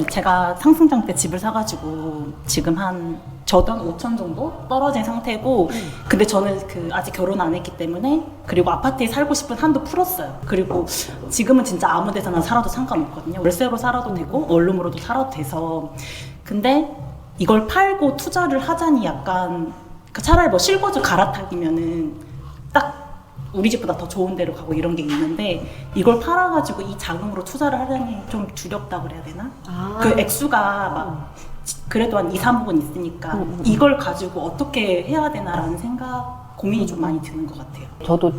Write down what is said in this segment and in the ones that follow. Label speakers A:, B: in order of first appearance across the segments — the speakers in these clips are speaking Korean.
A: 제가 상승장 때 집을 사가지고 지금 저도 한 5천 정도 떨어진 상태고, 근데 저는 아직 결혼 안 했기 때문에, 그리고 아파트에 살고 싶은 한도 풀었어요. 그리고 지금은 진짜 아무 데서나 살아도 상관없거든요. 월세로 살아도 되고 원룸으로도 살아도 돼서. 근데 이걸 팔고 투자를 하자니 약간 차라리 뭐 실거주 갈아타기면은 딱 우리 집보다 더 좋은 데로 가고 이런 게 있는데, 이걸 팔아가지고 이 자금으로 투자를 하려니 좀 두렵다고 그래야 되나? 그 액수가 막 그래도 한 2, 3억은 있으니까 이걸 가지고 어떻게 해야 되나라는 고민이 좀 많이 드는 것 같아요.
B: 저도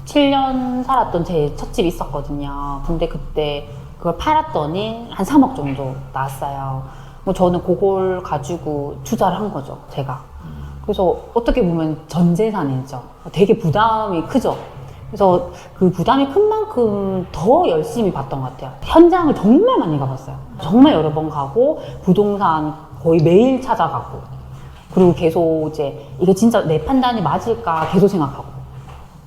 B: 7년 살았던 제 첫 집이 있었거든요. 근데 그때 그걸 팔았더니 한 3억 정도 나왔어요. 뭐 저는 그걸 가지고 투자를 한 거죠, 제가. 그래서 어떻게 보면 전 재산이죠. 되게 부담이 크죠. 그래서 그 부담이 큰 만큼 더 열심히 봤던 것 같아요. 현장을 정말 많이 가봤어요. 정말 여러 번 가고, 부동산 거의 매일 찾아가고, 그리고 계속 이제 이게 진짜 내 판단이 맞을까 계속 생각하고.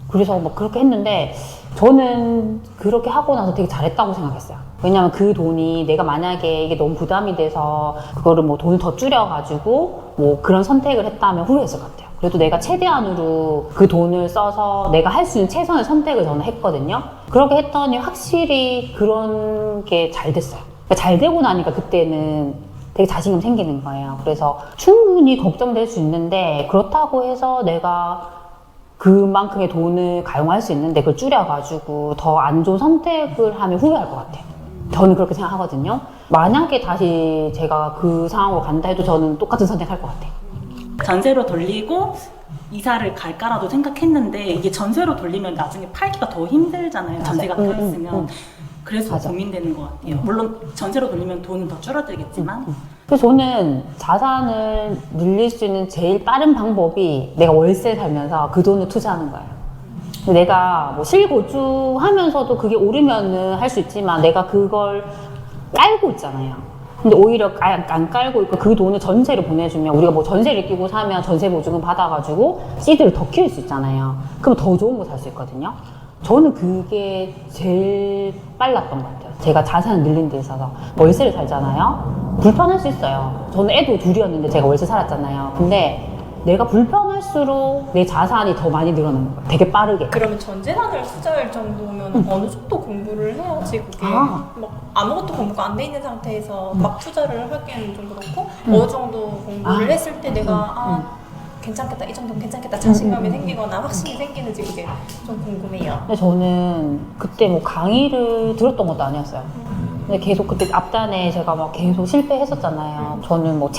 B: 그래서 뭐 그렇게 했는데, 저는 그렇게 하고 나서 되게 잘했다고 생각했어요. 왜냐면 그 돈이 내가 만약에 이게 너무 부담이 돼서 그거를 뭐 돈을 더 줄여가지고 뭐 그런 선택을 했다면 후회했을 것 같아요. 그래도 내가 최대한으로 그 돈을 써서 내가 할 수 있는 최선의 선택을 저는 했거든요. 그렇게 했더니 확실히 그런 게 잘 됐어요. 그러니까 잘 되고 나니까 그때는 되게 자신감 생기는 거예요. 그래서 충분히 걱정될 수 있는데, 그렇다고 해서 내가 그만큼의 돈을 가용할 수 있는데 그걸 줄여가지고 더 안 좋은 선택을 하면 후회할 것 같아요. 저는 그렇게 생각하거든요. 만약에 다시 제가 그 상황으로 간다 해도 저는 똑같은 선택할 것 같아요.
A: 전세로 돌리고 이사를 갈까라도 생각했는데, 이게 전세로 돌리면 나중에 팔기가 더 힘들잖아요. 전세가 껴있으면. 그래서
B: 맞아.
A: 고민되는 것 같아요. 물론 전세로 돌리면 돈은 더 줄어들겠지만.
B: 그래서 저는 자산을 늘릴 수 있는 제일 빠른 방법이 내가 월세 살면서 그 돈을 투자하는 거예요. 내가 뭐 실거주 하면서도 그게 오르면은 할 수 있지만, 내가 그걸 깔고 있잖아요. 근데 오히려 안 깔고 있고 그 돈을 전세를 보내주면, 우리가 뭐 전세를 끼고 사면 전세 보증금 받아가지고 씨드를 더 키울 수 있잖아요. 그럼 더 좋은 거 살 수 있거든요. 저는 그게 제일 빨랐던 것 같아요. 제가 자산을 늘린 데 있어서. 월세를 살잖아요. 불편할 수 있어요. 저는 애도 둘이었는데 제가 월세 살았잖아요. 근데 내가 불편할수록 내 자산이 더 많이 늘어나는 거예요. 되게 빠르게.
C: 그러면 전 재산을 투자할 정도면 어느 정도 공부를 해야지 그게 막 아무것도 공부가 안 돼 있는 상태에서 막 투자를 하기에는 좀 그렇고, 어느 정도 공부를 했을 때 내가 괜찮겠다, 이 정도는 괜찮겠다 자신감이 생기거나 확신이 생기는지 그게 좀 궁금해요.
B: 근데 저는 그때 뭐 강의를 들었던 것도 아니었어요. 근데 계속 그때 앞단에 제가 막 계속 실패했었잖아요. 저는 뭐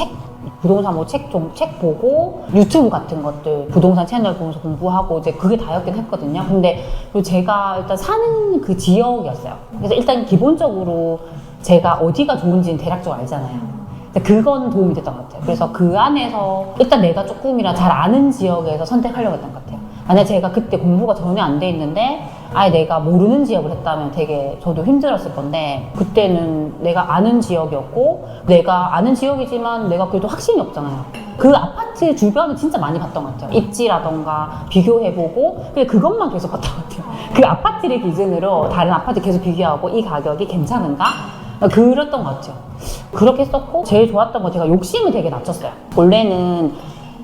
B: 부동산 뭐 책 보고 유튜브 같은 것들 부동산 채널 보면서 공부하고 이제 그게 다였긴 했거든요. 근데 그리고 제가 일단 사는 그 지역이었어요. 그래서 일단 기본적으로 제가 어디가 좋은지는 대략적으로 알잖아요. 그건 도움이 됐던 것 같아요. 그래서 그 안에서 일단 내가 조금이라 잘 아는 지역에서 선택하려고 했던 것 같아요. 만약 제가 그때 공부가 전혀 안 돼 있는데 아예 내가 모르는 지역을 했다면 되게 저도 힘들었을 건데, 그때는 내가 아는 지역이었고, 내가 아는 지역이지만 내가 그래도 확신이 없잖아요. 그 아파트 주변을 진짜 많이 봤던 것 같아요. 입지라던가 비교해보고 그냥 그것만 계속 봤던 것 같아요. 그 아파트를 기준으로 다른 아파트 계속 비교하고 이 가격이 괜찮은가? 그랬던 것 같아요. 그렇게 했었고, 제일 좋았던 건 제가 욕심을 되게 낮췄어요. 원래는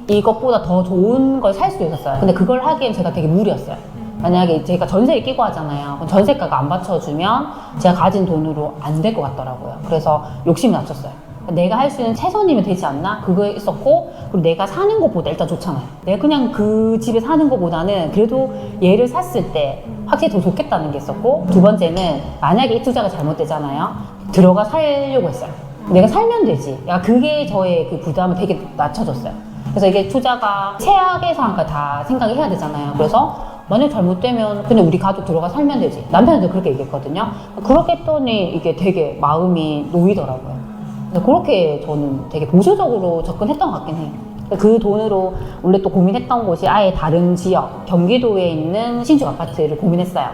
B: 이것보다 더 좋은 걸 살 수도 있었어요. 근데 그걸 하기엔 제가 되게 무리였어요. 만약에 제가 전세를 끼고 하잖아요. 그럼 전세가가 안 받쳐주면 제가 가진 돈으로 안 될 것 같더라고요. 그래서 욕심을 낮췄어요. 내가 할 수 있는 최선이면 되지 않나? 그거에 있었고, 그리고 내가 사는 것보다 일단 좋잖아요. 내가 그냥 그 집에 사는 것보다는 그래도 얘를 샀을 때 확실히 더 좋겠다는 게 있었고, 두 번째는 만약에 이 투자가 잘못되잖아요. 들어가 살려고 했어요. 내가 살면 되지. 그게 저의 그 부담을 되게 낮춰줬어요. 그래서 이게 투자가 최악의 상황까지 다 생각을 해야 되잖아요. 그래서 만약 잘못되면 그냥 우리 가족 들어가 살면 되지. 남편한테 그렇게 얘기했거든요. 그렇게 했더니 이게 되게 마음이 놓이더라고요. 그렇게 저는 되게 보수적으로 접근했던 것 같긴 해요. 그 돈으로 원래 또 고민했던 곳이 아예 다른 지역, 경기도에 있는 신축 아파트를 고민했어요.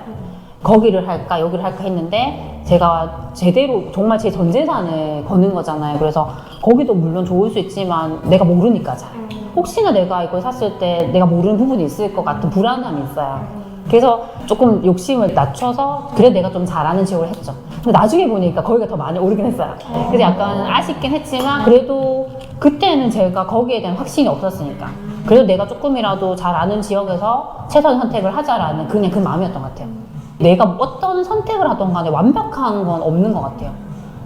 B: 거기를 할까 여기를 할까 했는데, 제가 제대로 정말 제 전 재산을 거는 거잖아요. 그래서 거기도 물론 좋을 수 있지만 내가 모르니까 잘. 혹시나 내가 이걸 샀을 때 내가 모르는 부분이 있을 것 같은 불안함이 있어요. 그래서 조금 욕심을 낮춰서 그래 내가 좀 잘하는 지역을 했죠. 근데 나중에 보니까 거기가 더 많이 오르긴 했어요. 그래서 약간 아쉽긴 했지만 그래도 그때는 제가 거기에 대한 확신이 없었으니까 그래도 내가 조금이라도 잘 아는 지역에서 최선 선택을 하자라는 그냥 그 마음이었던 것 같아요. 내가 어떤 선택을 하던 간에 완벽한 건 없는 것 같아요.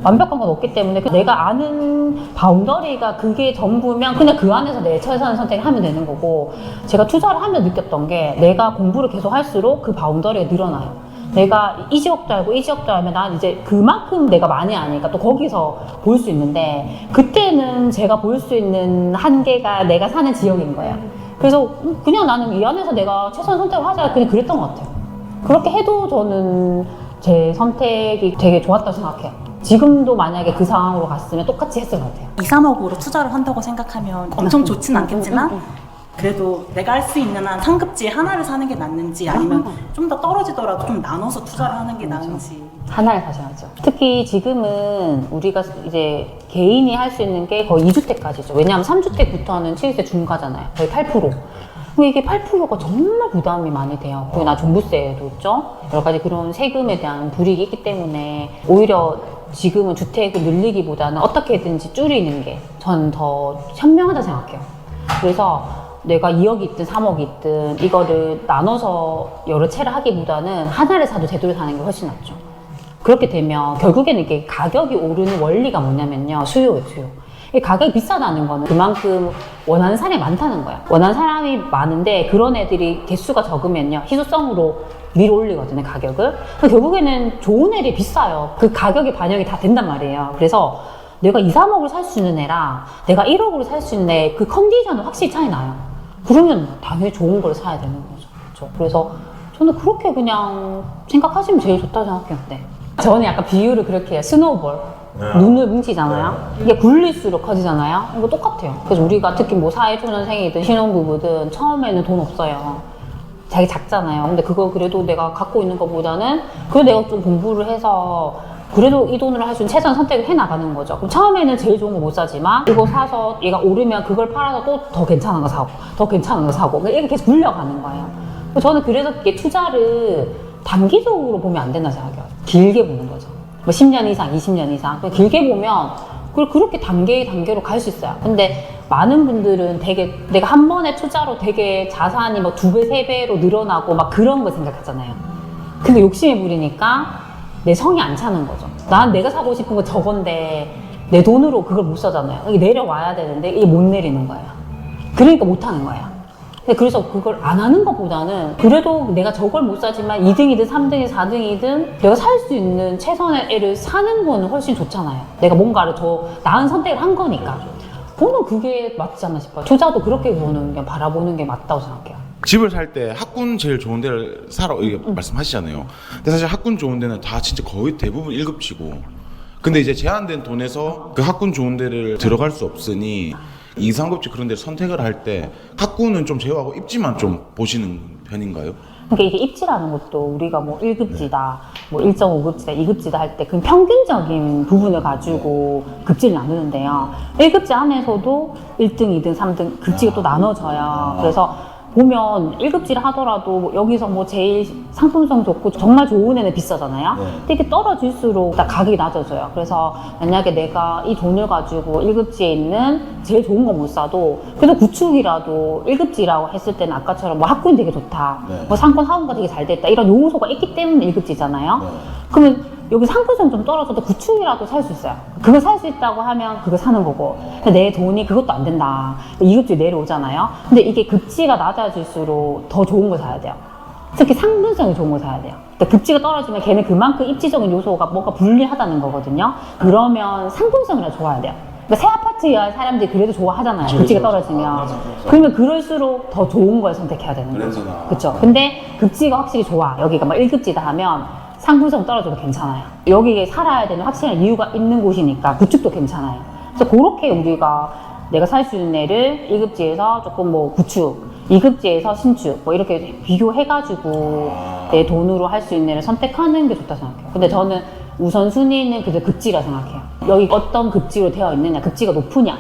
B: 완벽한 건 없기 때문에 내가 아는 바운더리가 그게 전부면 그냥 그 안에서 내 최선의 선택을 하면 되는 거고, 제가 투자를 하면 느꼈던 게 내가 공부를 계속 할수록 그 바운더리가 늘어나요. 내가 이 지역도 알고 이 지역도 알면 난 이제 그만큼 내가 많이 아니까 또 거기서 볼 수 있는데, 그때는 제가 볼 수 있는 한계가 내가 사는 지역인 거예요. 그래서 그냥 나는 이 안에서 내가 최선의 선택을 하자 그냥 그랬던 것 같아요. 그렇게 해도 저는 제 선택이 되게 좋았다고 생각해요. 지금도 만약에 그 상황으로 갔으면 똑같이 했을 것 같아요.
A: 2, 3억으로 투자를 한다고 생각하면 엄청 좋진 않겠지만 그래도 내가 할 수 있는 한 상급지 하나를 사는 게 낫는지, 아니면 좀 더 떨어지더라도 좀 나눠서 투자를 하는 게 나은지.
B: 하나를 사셔야죠. 특히 지금은 우리가 이제 개인이 할 수 있는 게 거의 2주택까지죠. 왜냐하면 3주택부터는 취득세 중과잖아요. 거의 8%. 근데 이게 8%가 정말 부담이 많이 돼요. 그리고 나 종부세도 있죠. 여러 가지 그런 세금에 대한 불이익이 있기 때문에 오히려 지금은 주택을 늘리기보다는 어떻게든지 줄이는 게 전 더 현명하다 생각해요. 그래서 내가 2억이 있든 3억이 있든 이거를 나눠서 여러 채를 하기보다는 하나를 사도 제대로 사는 게 훨씬 낫죠. 그렇게 되면 결국에는 이게 가격이 오르는 원리가 뭐냐면요, 수요예요, 수요. 이 가격이 비싸다는 거는 그만큼 원하는 사람이 많다는 거야. 원하는 사람이 많은데 그런 애들이 개수가 적으면요, 희소성으로 밀어 올리거든요, 가격을. 결국에는 좋은 애들이 비싸요. 그 가격이 반영이 다 된단 말이에요. 그래서 내가 2, 3억을 살 수 있는 애랑 내가 1억으로 살 수 있는 애, 그 컨디션은 확실히 차이 나요. 그러면 당연히 좋은 걸 사야 되는 거죠. 그렇죠? 그래서 저는 그렇게 그냥 생각하시면 제일 좋다고 생각해요. 네. 저는 약간 비유를 그렇게 해요. 스노우볼. 눈을 뭉치잖아요. 이게 굴릴수록 커지잖아요. 이거 똑같아요. 그래서 우리가 특히 뭐 사회초년생이든 신혼부부든 처음에는 돈 없어요. 자기 작잖아요. 근데 그거 그래도 내가 갖고 있는 것보다는 그래도 내가 좀 공부를 해서 그래도 이 돈으로 할 수 있는 최선 선택을 해나가는 거죠. 그럼 처음에는 제일 좋은 거 못 사지만 이거 사서 얘가 오르면 그걸 팔아서 또 더 괜찮은 거 사고 더 괜찮은 거 사고 이렇게 계속 굴려가는 거예요. 저는 그래서 이게 투자를 단기적으로 보면 안 된다 생각해요. 길게 보는 거죠. 뭐 10년 이상, 20년 이상. 길게 보면 그렇게 단계로 갈 수 있어요. 근데 많은 분들은 되게 내가 한 번에 투자로 되게 자산이 뭐 2배, 3배로 늘어나고 막 그런 거 생각하잖아요. 근데 욕심에 부리니까 내 성이 안 차는 거죠. 난 내가 사고 싶은 거 저건데 내 돈으로 그걸 못 사잖아요. 이게 내려와야 되는데 이게 못 내리는 거예요. 그러니까 못 하는 거예요. 그래서 그걸 안 하는 것보다는 그래도 내가 저걸 못 사지만 2등이든 3등이든 4등이든 내가 살 수 있는 최선의 애를 사는 거는 훨씬 좋잖아요. 내가 뭔가를 더 나은 선택을 한 거니까. 저는 그게 맞지 않나 싶어요. 투자도 그렇게 보는 게, 바라보는 게 맞다고 생각해요.
D: 집을 살 때 학군 제일 좋은 데를 사러 이게 말씀하시잖아요. 근데 사실 학군 좋은 데는 다 진짜 거의 대부분 1급지고, 근데 이제 제한된 돈에서 그 학군 좋은 데를 들어갈 수 없으니 2, 3급지 그런 데를 선택을 할 때 학군은 좀 제외하고 입지만 좀 보시는 편인가요?
B: 그러니까 이게 입지라는 것도 우리가 뭐 1급지다, 뭐 1.5급지다, 2급지다 할 때 그 평균적인 부분을 가지고 급지를 나누는데요. 1급지 안에서도 1등, 2등, 3등 급지가 또 나눠져요. 그래서 보면 1급지를 하더라도 뭐 여기서 뭐 제일 상품성 좋고 정말 좋은 애는 비싸잖아요. 근데 이게 떨어질수록 다 가격이 낮아져요. 그래서 만약에 내가 이 돈을 가지고 1급지에 있는 제일 좋은 거 못 사도 그래도 구축이라도 1급지라고 했을 때는 아까처럼 뭐 학군이 되게 좋다, 뭐 상권 하원가 되게 잘 됐다, 이런 요소가 있기 때문에 1급지잖아요. 그러면 여기 상품성 좀 떨어져도 구축이라도 살 수 있어요. 그거 살 수 있다고 하면 그거 사는 거고, 내 돈이 그것도 안 된다, 2급지 내려오잖아요. 근데 이게 급지가 낮아질수록 더 좋은 걸 사야 돼요. 특히 상품성이 좋은 걸 사야 돼요. 그러니까 급지가 떨어지면 걔는 그만큼 입지적인 요소가 뭔가 불리하다는 거거든요. 그러면 상품성이라도 좋아야 돼요. 그러니까 새 아파트야 사람들이 그래도 좋아하잖아요. 급지가 떨어지면. 그러면 그럴수록 더 좋은 걸 선택해야 되는 거죠. 그렇죠. 근데 급지가 확실히 좋아, 여기가 막 1급지다 하면 상품성 떨어져도 괜찮아요. 여기에 살아야 되는 확실한 이유가 있는 곳이니까 구축도 괜찮아요. 그래서 그렇게 우리가 내가 살 수 있는 애를 1급지에서 조금 뭐 구축, 2급지에서 신축 뭐 이렇게 비교해가지고 내 돈으로 할 수 있는 애를 선택하는 게 좋다 생각해요. 근데 저는 우선순위는 그저 급지라 생각해요. 여기 어떤 급지로 되어 있느냐, 급지가 높으냐,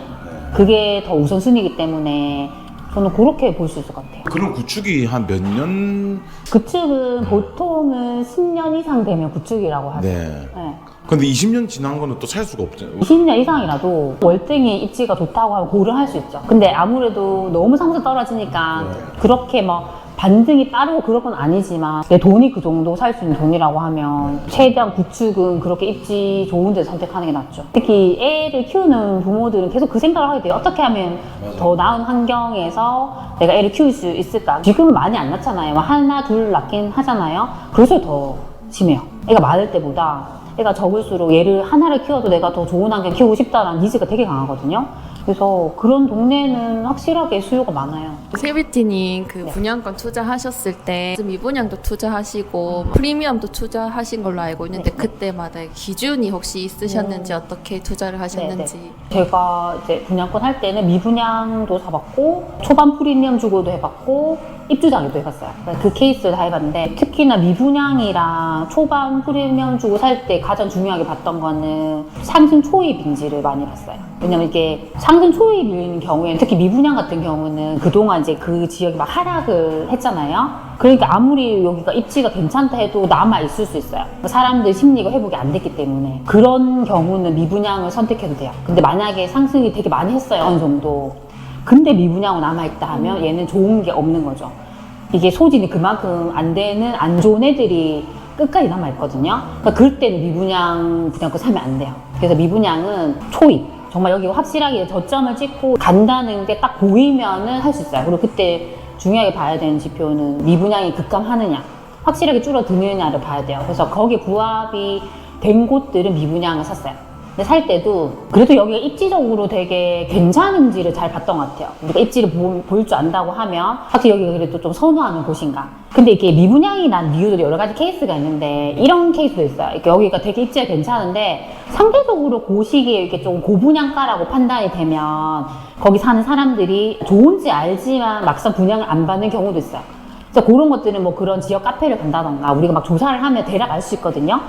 B: 그게 더 우선순위이기 때문에 저는 그렇게 볼 수 있을 것 같아요.
D: 그럼 구축이 한 몇 년?
B: 구축은 보통은 10년 이상 되면 구축이라고 하죠.
D: 네.
B: 네.
D: 근데 20년 지난 거는 또 살 수가 없잖아요.
B: 20년 이상이라도 월등히 입지가 좋다고 하면 고려할 수 있죠. 근데 아무래도 너무 상승 떨어지니까 그렇게 뭐 반등이 빠르고 그런 건 아니지만 내 돈이 그 정도 살 수 있는 돈이라고 하면 최대한 구축은 그렇게 입지 좋은 데 선택하는 게 낫죠. 특히 애를 키우는 부모들은 계속 그 생각을 하게 돼요. 어떻게 하면 더 나은 환경에서 내가 애를 키울 수 있을까? 지금은 많이 안 낳잖아요. 뭐 하나 둘 낳긴 하잖아요. 그래서 더 심해요. 애가 많을 때보다 애가 적을수록 얘를 하나를 키워도 내가 더 좋은 환경 키우고 싶다라는 니즈가 되게 강하거든요. 그래서 그런 동네는 확실하게 수요가 많아요.
E: 세비티님 그 분양권 투자하셨을 때 미분양도 투자하시고 프리미엄도 투자하신 걸로 알고 있는데 그때마다 기준이 혹시 있으셨는지 어떻게 투자를 하셨는지.
B: 제가 이제 분양권 할 때는 미분양도 사봤고 초반 프리미엄 주고도 해봤고 입주장에도 해봤어요. 그 케이스를 다 해봤는데 특히나 미분양이랑 초반 프리미엄 주고 살 때 가장 중요하게 봤던 거는 상승 초입인지를 많이 봤어요. 왜냐면 이게 상승 초입인 경우에는 특히 미분양 같은 경우는 그동안 이제 그 지역이 막 하락을 했잖아요. 그러니까 아무리 여기가 입지가 괜찮다 해도 남아 있을 수 있어요. 사람들 심리가 회복이 안 됐기 때문에 그런 경우는 미분양을 선택해도 돼요. 근데 만약에 상승이 되게 많이 했어요, 어느 정도. 근데 미분양으로 남아있다 하면 얘는 좋은 게 없는 거죠. 이게 소진이 그만큼 안 되는 안 좋은 애들이 끝까지 남아있거든요. 그러니까 그럴 때는 미분양 분양권 사면 안 돼요. 그래서 미분양은 초입. 정말 여기 확실하게 저점을 찍고 간다는 게 딱 보이면은 할 수 있어요. 그리고 그때 중요하게 봐야 되는 지표는 미분양이 급감하느냐, 확실하게 줄어드느냐를 봐야 돼요. 그래서 거기에 부합이 된 곳들은 미분양을 샀어요. 근데 살 때도 그래도 여기가 입지적으로 되게 괜찮은지를 잘 봤던 것 같아요. 우리가 입지를 볼 줄 안다고 하면 확실히 여기가 그래도 좀 선호하는 곳인가. 근데 이게 미분양이 난 이유들이 여러 가지 케이스가 있는데 이런 케이스도 있어요. 이렇게 여기가 되게 입지가 괜찮은데 상대적으로 그 시기에 이렇게 좀 고분양가라고 판단이 되면 거기 사는 사람들이 좋은지 알지만 막상 분양을 안 받는 경우도 있어요. 그래서 그런 것들은 뭐 그런 지역 카페를 간다던가 우리가 막 조사를 하면 대략 알 수 있거든요.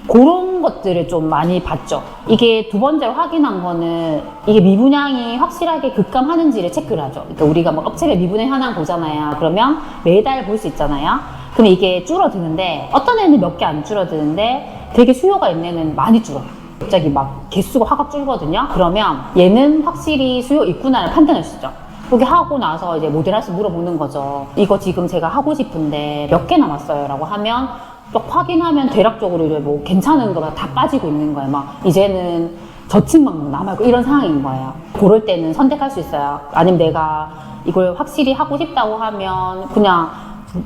B: 그런 것들을 좀 많이 봤죠. 이게 두 번째로 확인한 거는 이게 미분양이 확실하게 급감하는지를 체크를 하죠. 그러니까 우리가 막 업체별 미분양 현황 보잖아요. 그러면 매달 볼 수 있잖아요. 그럼 이게 줄어드는데 어떤 애는 몇 개 안 줄어드는데 되게 수요가 있는 애는 많이 줄어요. 갑자기 막 개수가 확 줄거든요. 그러면 얘는 확실히 수요 있구나를 판단할 수 있죠. 그렇게 하고 나서 이제 모델하우스 물어보는 거죠. 이거 지금 제가 하고 싶은데 몇 개 남았어요? 라고 하면 또 확인하면 대략적으로 이제 뭐 괜찮은 거가 다 빠지고 있는 거예요. 막 이제는 저층만 남아있고 이런 상황인 거예요. 그럴 때는 선택할 수 있어요. 아니면 내가 이걸 확실히 하고 싶다고 하면 그냥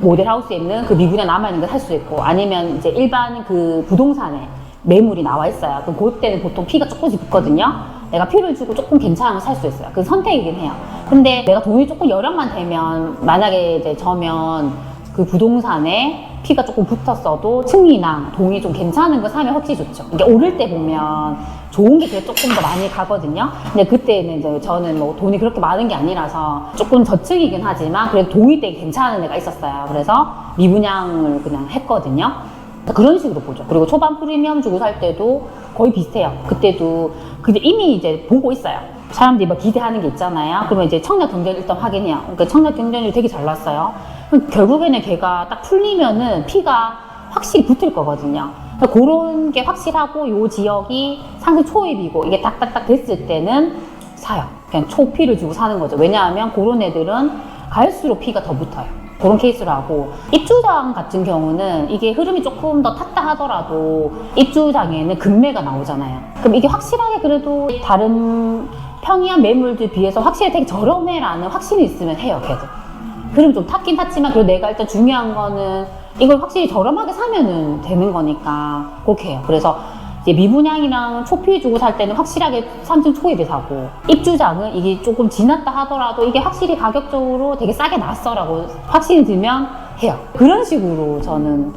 B: 모델하우스에 있는 그 미분양 남아있는 걸 살 수 있고 아니면 이제 일반 그 부동산에 매물이 나와 있어요. 그럼 그때는 보통 피가 조금씩 붙거든요. 내가 피를 주고 조금 괜찮은 걸 살 수 있어요. 그 선택이긴 해요. 근데 내가 돈이 조금 여력만 되면 만약에 이제 저면 그 부동산에 피가 조금 붙었어도 층이나 동이 좀 괜찮은 거 사면 확실히 좋죠. 이게 오를 때 보면 좋은 게 그래 조금 더 많이 가거든요. 근데 그때는 이제 저는 뭐 돈이 그렇게 많은 게 아니라서 조금 저층이긴 하지만 그래도 동이 되게 괜찮은 애가 있었어요. 그래서 미분양을 그냥 했거든요. 그런 식으로 보죠. 그리고 초반 프리미엄 주고 살 때도 거의 비슷해요. 그때도 근데 이미 이제 보고 있어요. 사람들이 막 기대하는 게 있잖아요. 그러면 이제 청약 경쟁 일단 확인해요. 그러니까 청약 경쟁률이 되게 잘 났어요. 결국에는 걔가 딱 풀리면은 피가 확실히 붙을 거거든요. 그런 게 확실하고 요 지역이 상승 초입이고 이게 딱딱딱 됐을 때는 사요. 그냥 초피를 주고 사는 거죠. 왜냐하면 그런 애들은 갈수록 피가 더 붙어요. 그런 케이스를 하고 입주장 같은 경우는 이게 흐름이 조금 더 탔다 하더라도 입주장에는 급매가 나오잖아요. 그럼 이게 확실하게 그래도 다른 평이한 매물들 비해서 확실히 되게 저렴해라는 확신이 있으면 해요, 걔도. 흐름 좀 탔긴 탔지만 그래도 내가 일단 중요한 거는 이걸 확실히 저렴하게 사면은 되는 거니까 그렇게 해요. 그래서 이제 미분양이랑 초피 주고 살 때는 확실하게 상승 초입에 사고 입주장은 이게 조금 지났다 하더라도 이게 확실히 가격적으로 되게 싸게 났어라고 확신이 들면 해요. 그런 식으로 저는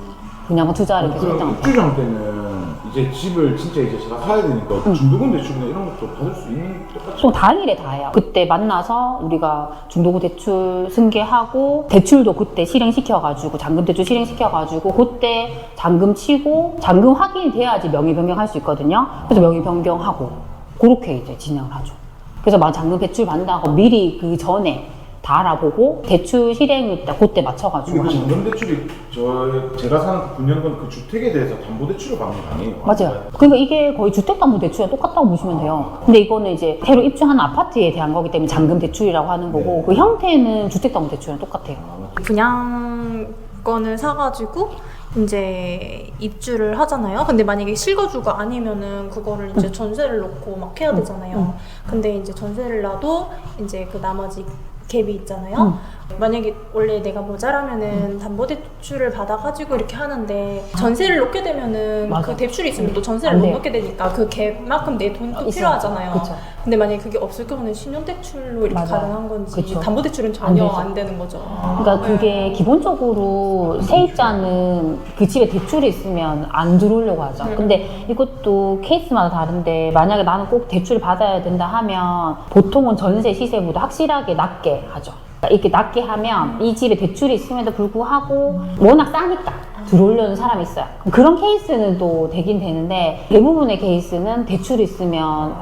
B: 분양권 투자를 계속 했던 것 같아요.
D: 입주장 때는 이제 집을 진짜 이제 제가 사야 되니까 중도금 대출이나 이런 것도 받을 수 있는 똑같이
B: 또 당일에 다 해요. 그때 만나서 우리가 중도금 대출 승계하고 대출도 그때 실행시켜가지고 잔금 대출 실행시켜가지고 그때 잔금 치고 잔금 확인이 돼야지 명의 변경할 수 있거든요. 그래서 명의 변경하고 그렇게 이제 진행을 하죠. 그래서 막 잔금 대출 받는다고 미리 그 전에 다 알아보고 대출 실행일 때 그때 맞춰가지고
D: 근데 그
B: 하는 거예요.
D: 잔금 대출이 제가 사는 분양권 그 주택에 대해서 담보대출을 받는 거 아니에요?
B: 맞아요. 그러니까 이게 거의 주택담보대출이랑 똑같다고 보시면 돼요. 근데 이거는 이제 새로 입주하는 아파트에 대한 거기 때문에 잔금대출이라고 하는 거고 그 형태는 주택담보대출이랑 똑같아요.
C: 분양권을 사가지고 이제 입주를 하잖아요. 근데 만약에 실거주가 아니면은 그거를 이제 전세를 놓고 막 해야 되잖아요. 근데 이제 전세를 놔도 이제 그 나머지 갭이 있잖아요. 만약에 원래 내가 모자라면은 담보대출을 받아가지고 이렇게 하는데 전세를 놓게 되면은
B: 맞아.
C: 그 대출이 있으면 또 전세를
B: 안
C: 못
B: 돼요.
C: 놓게 되니까 그 갭만큼 내 돈도
B: 있어요.
C: 필요하잖아요.
B: 그쵸.
C: 근데 만약에 그게 없을 경우는 신용대출로 이렇게
B: 맞아요.
C: 가능한 건지
B: 그쵸.
C: 담보대출은 전혀
B: 되죠.
C: 안 되는 거죠.
B: 그러니까 그게 기본적으로 세입자는 그 집에 대출이 있으면 안 들어오려고 하죠. 근데 이것도 케이스마다 다른데 만약에 나는 꼭 대출을 받아야 된다 하면 보통은 전세 시세보다 확실하게 낮게 하죠. 그러니까 이렇게 낮게 하면 이 집에 대출이 있음에도 불구하고 워낙 싸니까 들어오려는 사람이 있어요. 그런 케이스는 또 되긴 되는데 대부분의 케이스는 대출이 있으면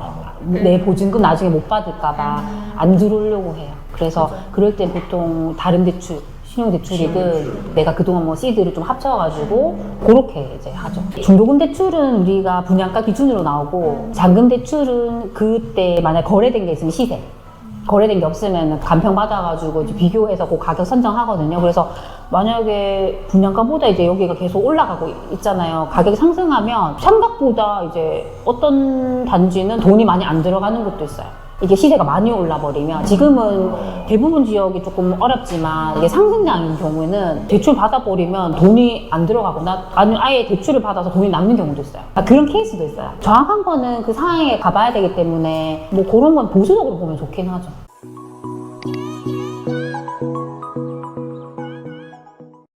B: 내 보증금 나중에 못 받을까봐 안 들어오려고 해요. 그래서 그럴 때 보통 다른 대출, 신용대출이든 내가 그동안 뭐 시드를 좀 합쳐가지고 그렇게 이제 하죠. 중도금 대출은 우리가 분양가 기준으로 나오고 잔금 대출은 그때 만약 거래된 게 있으면 시세. 거래된 게 없으면 간평 받아가지고 이제 비교해서 그 가격 선정하거든요. 그래서 만약에 분양가보다 이제 여기가 계속 올라가고 있잖아요. 가격이 상승하면 생각보다 이제 어떤 단지는 돈이 많이 안 들어가는 것도 있어요. 이게 시세가 많이 올라버리면 지금은 대부분 지역이 조금 어렵지만 이게 상승장인 경우에는 대출 받아버리면 돈이 안 들어가거나 아니면 아예 대출을 받아서 돈이 남는 경우도 있어요. 그런 케이스도 있어요. 정확한 거는 그 상황에 가봐야 되기 때문에 뭐 그런 건 보수적으로 보면 좋긴 하죠.